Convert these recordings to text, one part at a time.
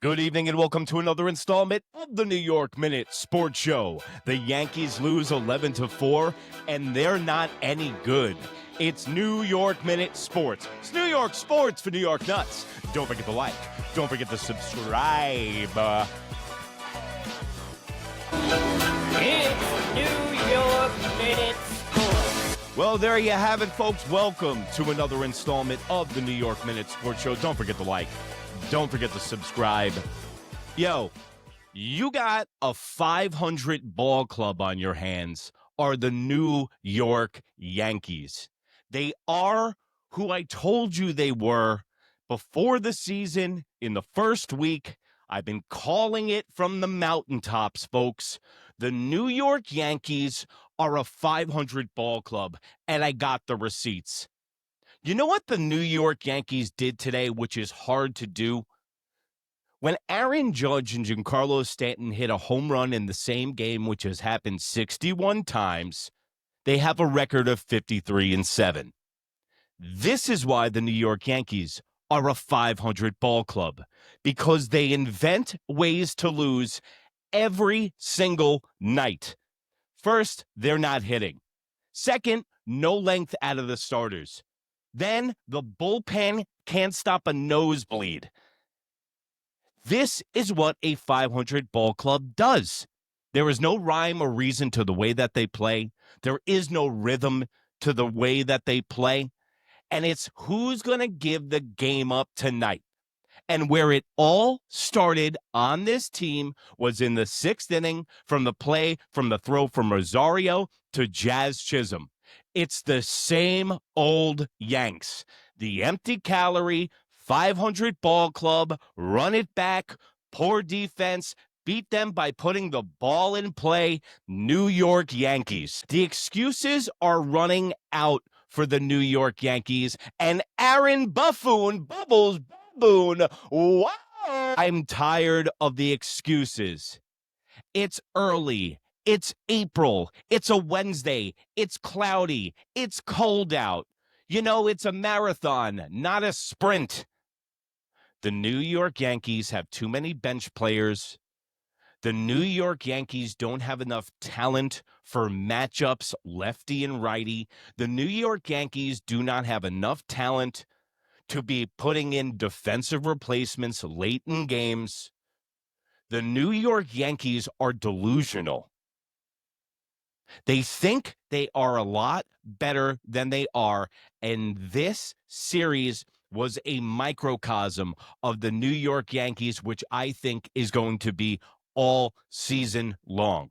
Good evening and welcome to another installment of the New York Minute Sports Show. The Yankees lose 11-4 and they're not any good. It's New York Minute Sports. It's New York Sports for New York Nuts. Don't forget to like. Don't forget to subscribe. It's New York Minute Sports. Well, there you have it, folks. Welcome to another installment of the New York Minute Sports Show. Don't forget to like. Don't forget to subscribe. Yo, you got a 500 ball club on your hands, are the New York Yankees. They are who I told you they were before the season in the first week. I've been calling it from the mountaintops, folks. The New York Yankees are a 500 ball club, and I got the receipts. You know what the New York Yankees did today, which is hard to do? When Aaron Judge and Giancarlo Stanton hit a home run in the same game, which has happened 61 times, they have a record of 53-7. This is why the New York Yankees are a 500 ball club, because they invent ways to lose every single night. First, they're not hitting. Second, no length out of the starters. Then the bullpen can't stop a nosebleed. This is what a 500 ball club does. There is no rhyme or reason to the way that they play. There is no rhythm to the way that they play. And it's who's going to give the game up tonight. And where it all started on this team was in the sixth inning from the throw from Rosario to Jazz Chisholm. It's the same old Yanks. The empty calorie, 500 ball club, run it back, poor defense, beat them by putting the ball in play, New York Yankees. The excuses are running out for the New York Yankees, and Aaron Boone, wow! I'm tired of the excuses. It's early. It's April. It's a Wednesday. It's cloudy. It's cold out. You know, it's a marathon, not a sprint. The New York Yankees have too many bench players. The New York Yankees don't have enough talent for matchups lefty and righty. The New York Yankees do not have enough talent to be putting in defensive replacements late in games. The New York Yankees are delusional. They think they are a lot better than they are, and this series was a microcosm of the New York Yankees, which I think is going to be all season long.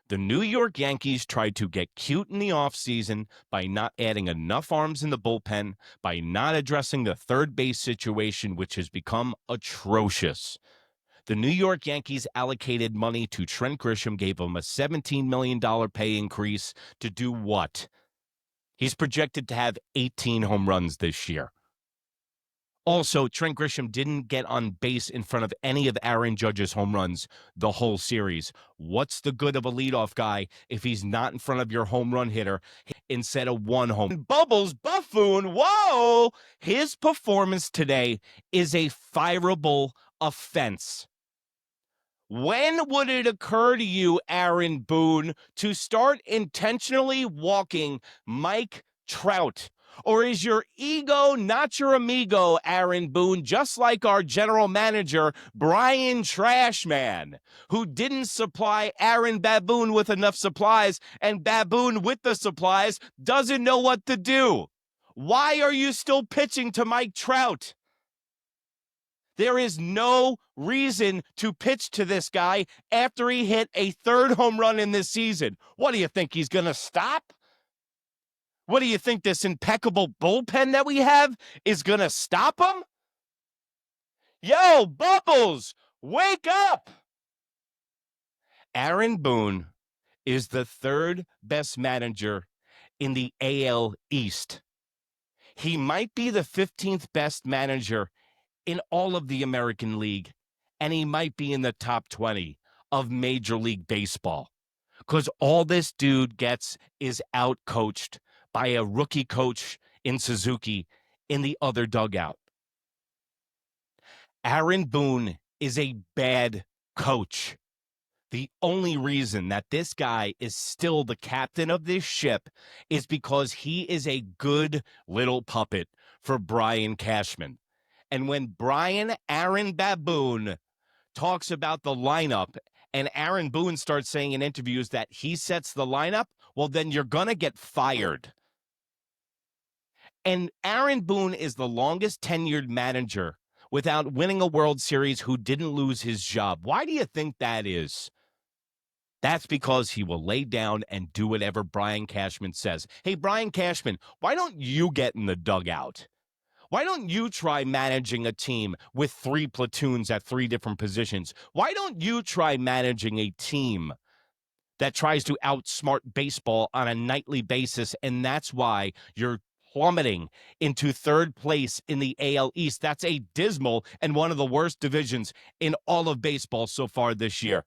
The New York Yankees tried to get cute in the offseason by not adding enough arms in the bullpen, by not addressing the third base situation, which has become atrocious. The New York Yankees allocated money to Trent Grisham, gave him a $17 million pay increase to do what? He's projected to have 18 home runs this year. Also, Trent Grisham didn't get on base in front of any of Aaron Judge's home runs the whole series. What's the good of a leadoff guy if he's not in front of your home run hitter instead of one home? Bubbles Buffoon, whoa! His performance today is a fireable offense. When would it occur to you, Aaron Boone, to start intentionally walking Mike Trout? Or is your ego not your amigo, Aaron Boone, just like our general manager, Brian Cashman, who didn't supply Aaron Baboon with enough supplies, and Baboon with the supplies doesn't know what to do? Why are you still pitching to Mike Trout? There is no reason to pitch to this guy after he hit a third home run in this season. What do you think, he's going to stop? What do you think, this impeccable bullpen that we have is going to stop him? Yo, Bubbles, wake up! Aaron Boone is the third best manager in the AL East. He might be the 15th best manager in all of the American League, and he might be in the top 20 of Major League Baseball, because all this dude gets is outcoached by a rookie coach in Suzuki in the other dugout. Aaron Boone is a bad coach. The only reason that this guy is still the captain of this ship is because he is a good little puppet for Brian Cashman. And when Brian Aaron Baboon talks about the lineup and Aaron Boone starts saying in interviews that he sets the lineup, well, then you're going to get fired. And Aaron Boone is the longest tenured manager without winning a World Series who didn't lose his job. Why do you think that is? That's because he will lay down and do whatever Brian Cashman says. Hey, Brian Cashman, why don't you get in the dugout? Why don't you try managing a team with 3 platoons at 3 different positions? Why don't you try managing a team that tries to outsmart baseball on a nightly basis? And that's why you're plummeting into 3rd place in the AL East. That's a dismal and one of the worst divisions in all of baseball so far this year.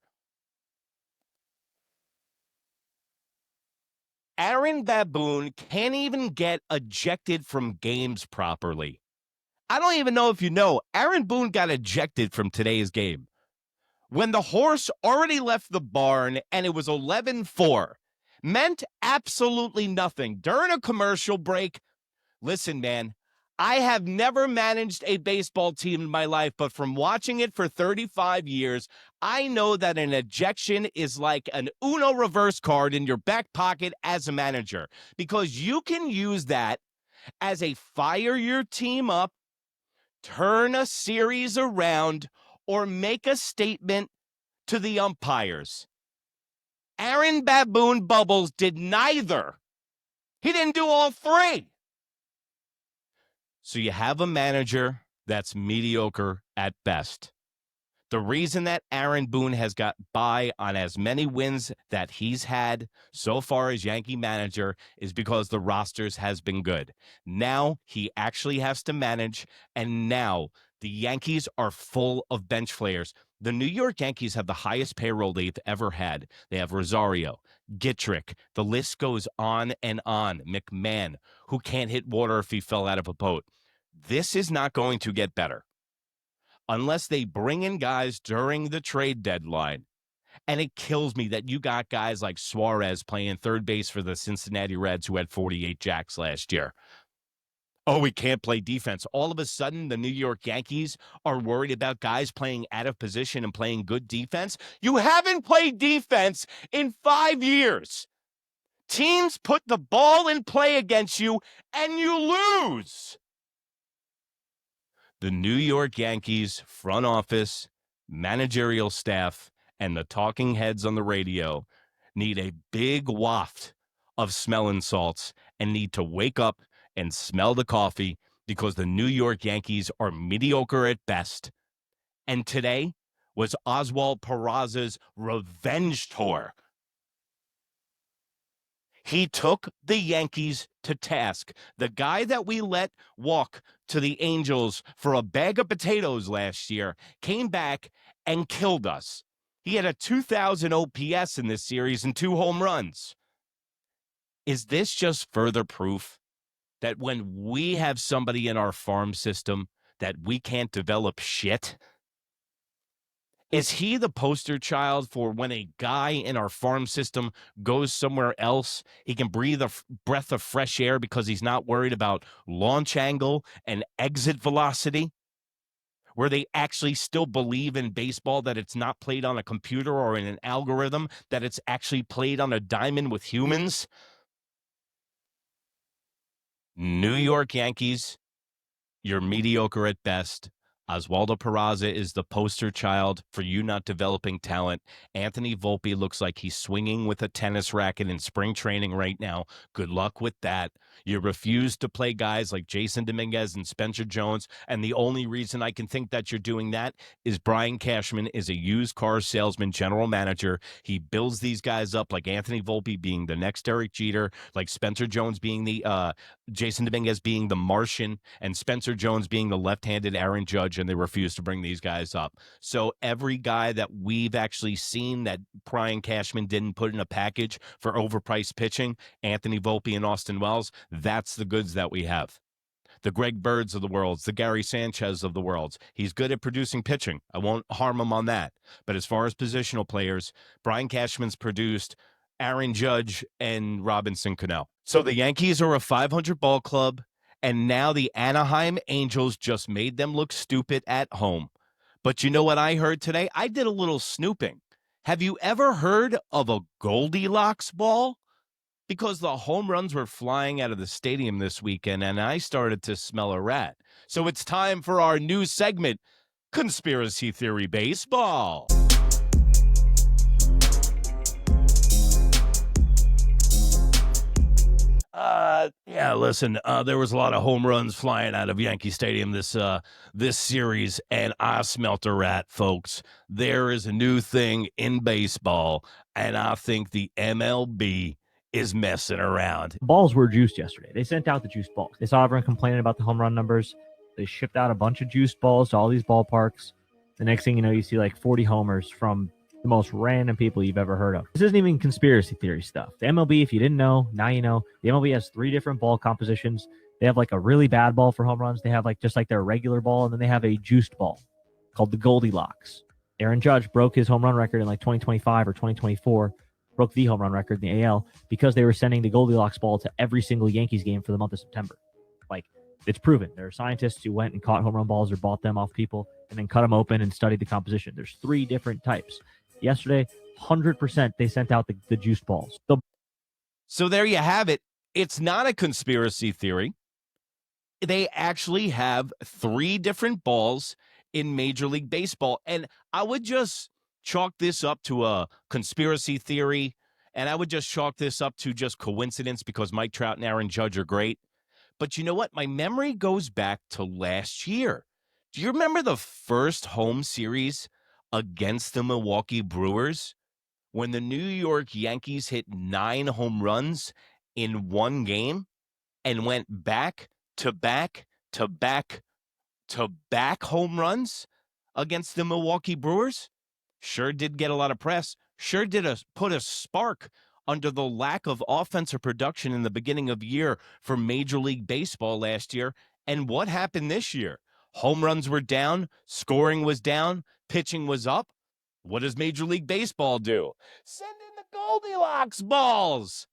Aaron Baboon can't even get ejected from games properly. I don't even know if you know, Aaron Boone got ejected from today's game. When the horse already left the barn and it was 11-4, meant absolutely nothing. During a commercial break, listen, man, I have never managed a baseball team in my life, but from watching it for 35 years, I know that an ejection is like an Uno reverse card in your back pocket as a manager, because you can use that as a fire your team up, turn a series around, or make a statement to the umpires. Aaron Baboon Bubbles did neither. He didn't do all 3. So you have a manager that's mediocre at best. The reason that Aaron Boone has got by on as many wins that he's had so far as Yankee manager is because the rosters has been good. Now he actually has to manage, and now the Yankees are full of bench players. The New York Yankees have the highest payroll they've ever had. They have Rosario, Gittrick, the list goes on and on. McMahon, who can't hit water if he fell out of a boat. This is not going to get better unless they bring in guys during the trade deadline. And it kills me that you got guys like Suarez playing 3rd base for the Cincinnati Reds who had 48 jacks last year. Oh, we can't play defense. All of a sudden, the New York Yankees are worried about guys playing out of position and playing good defense. You haven't played defense in 5 years. Teams put the ball in play against you, and you lose. The New York Yankees front office, managerial staff, and the talking heads on the radio need a big waft of smelling salts and need to wake up and smell the coffee, because the New York Yankees are mediocre at best. And today was Oswald Peraza's revenge tour. He took the Yankees to task. The guy that we let walk to the Angels for a bag of potatoes last year came back and killed us. He had a 2,000 OPS in this series and 2 home runs. Is this just further proof that when we have somebody in our farm system that we can't develop shit? Is he the poster child for when a guy in our farm system goes somewhere else, he can breathe a breath of fresh air because he's not worried about launch angle and exit velocity? Where they actually still believe in baseball, that it's not played on a computer or in an algorithm, that it's actually played on a diamond with humans? New York Yankees, you're mediocre at best. Oswald Peraza is the poster child for you not developing talent. Anthony Volpe looks like he's swinging with a tennis racket in spring training right now. Good luck with that. You refuse to play guys like Jason Dominguez and Spencer Jones, and the only reason I can think that you're doing that is Brian Cashman is a used car salesman general manager. He builds these guys up like Anthony Volpe being the next Derek Jeter, like Spencer Jones being the Jason Dominguez being the Martian, and Spencer Jones being the left-handed Aaron Judge, and they refuse to bring these guys up. So every guy that we've actually seen that Brian Cashman didn't put in a package for overpriced pitching, Anthony Volpe and Austin Wells, that's the goods that we have. the Greg Birds of the world, the Gary Sanchez of the world. He's good at producing pitching. I won't harm him on that. But as far as positional players, Brian Cashman's produced Aaron Judge and Robinson Cano. So the Yankees are a 500 ball club, and now the Anaheim Angels just made them look stupid at home. But you know what I heard today? I did a little snooping. Have you ever heard of a Goldilocks ball? Because the home runs were flying out of the stadium this weekend, and I started to smell a rat. So it's time for our new segment, Conspiracy Theory Baseball. Listen, there was a lot of home runs flying out of Yankee Stadium this series, and I smelt a rat, folks. There is a new thing in baseball, and I think the MLB is messing around. Balls were juiced yesterday. They sent out the juiced balls. They saw everyone complaining about the home run numbers. They shipped out a bunch of juiced balls to all these ballparks. The next thing you know, you see like 40 homers from the most random people you've ever heard of. This isn't even conspiracy theory stuff. The MLB, if you didn't know, now you know. The MLB has 3 different ball compositions. They have like a really bad ball for home runs. They have like just like their regular ball, and then they have a juiced ball called the Goldilocks. Aaron Judge broke his home run record in like 2025 or 2024, broke the home run record in the AL because they were sending the Goldilocks ball to every single Yankees game for the month of September. Like, it's proven. There are scientists who went and caught home run balls or bought them off people and then cut them open and studied the composition. There's 3 different types. Yesterday, 100% they sent out the juiced balls. So there you have it. It's not a conspiracy theory. They actually have 3 different balls in Major League Baseball. And I would just chalk this up to a conspiracy theory, and I would just chalk this up to just coincidence because Mike Trout and Aaron Judge are great. But you know what? My memory goes back to last year. Do you remember the first home series against the Milwaukee Brewers when the New York Yankees hit 9 home runs in one game and went back to back to back to back home runs against the Milwaukee Brewers? Sure did get a lot of press. Sure did put a spark under the lack of offensive production in the beginning of the year for Major League Baseball last year. And what happened this year? Home runs were down, scoring was down, pitching was up. What does Major League Baseball do? Send in the Goldilocks balls.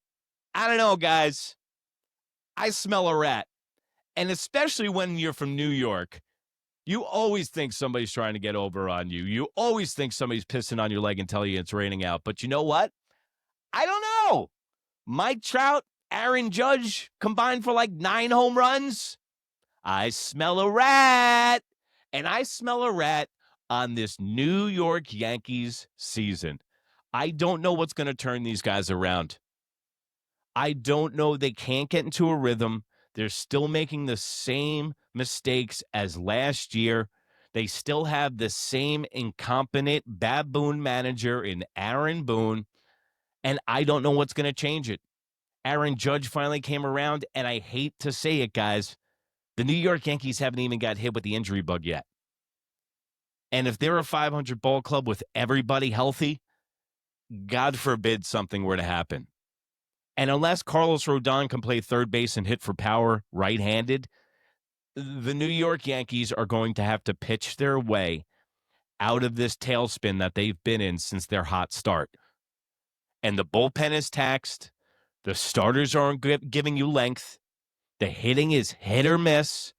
I don't know, guys. I smell a rat. And especially when you're from New York, you always think somebody's trying to get over on you. You always think somebody's pissing on your leg and telling you it's raining out. But you know what? I don't know. Mike Trout, Aaron Judge combined for like 9 home runs. I smell a rat. And I smell a rat on this New York Yankees season. I don't know what's going to turn these guys around. I don't know. They can't get into a rhythm. They're still making the same mistakes as last year. They still have the same incompetent baboon manager in Aaron Boone. And I don't know what's going to change it. Aaron Judge finally came around, and I hate to say it, guys. The New York Yankees haven't even got hit with the injury bug yet. And if they're a 500 ball club with everybody healthy, God forbid something were to happen. And unless Carlos Rodon can play third base and hit for power right-handed, the New York Yankees are going to have to pitch their way out of this tailspin that they've been in since their hot start. And the bullpen is taxed. The starters aren't giving you length. The hitting is hit or miss.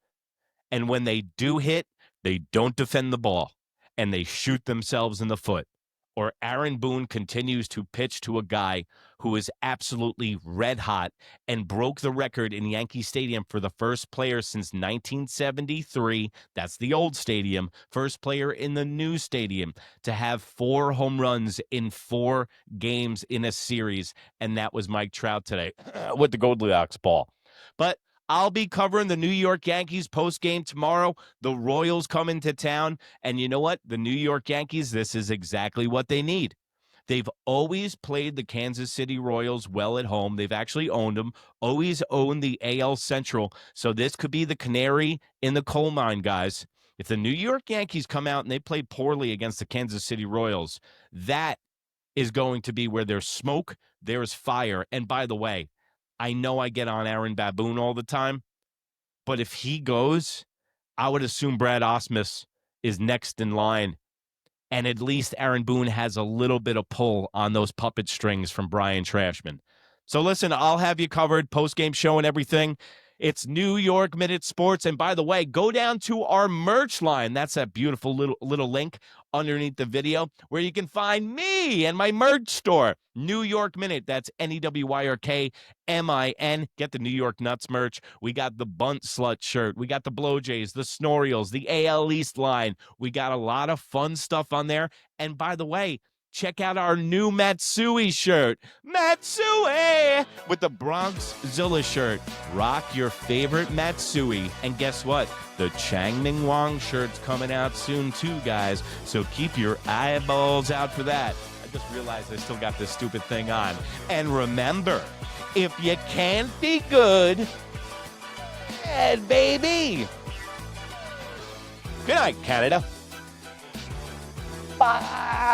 And when they do hit, they don't defend the ball. And they shoot themselves in the foot. Or Aaron Boone continues to pitch to a guy who is absolutely red hot and broke the record in Yankee Stadium for the first player since 1973. That's the old stadium. First player in the new stadium to have 4 home runs in 4 games in a series. And that was Mike Trout today with the Goldilocks ball. But I'll be covering the New York Yankees post-game tomorrow. The Royals come into town. And you know what? The New York Yankees, this is exactly what they need. They've always played the Kansas City Royals well at home. They've actually owned them, always owned the AL Central. So this could be the canary in the coal mine, guys. If the New York Yankees come out and they play poorly against the Kansas City Royals, that is going to be where there's smoke, there's fire. And by the way, I know I get on Aaron Baboon all the time, But if he goes, I would assume Brad Osmus is next in line. And at least Aaron Boone has a little bit of pull on those puppet strings from Brian Cashman. So listen, I'll have you covered, post-game show and everything. It's New York Minute Sports. And by the way, go down to our merch line. That's that beautiful little link underneath the video where you can find me and my merch store. New York Minute. That's NEWYRKMIN. Get the New York Nuts merch. We got the Bunt Slut shirt. We got the Blow Jays, the Snorioles, the AL East line. We got a lot of fun stuff on there. And by the way, check out our new Matsui shirt. Matsui! With the Bronx Zilla shirt. Rock your favorite Matsui. And guess what? The Chang Ming Wong shirt's coming out soon too, guys. So keep your eyeballs out for that. I just realized I still got this stupid thing on. And remember, if you can't be good, bad, baby. Good night, Canada. Bye.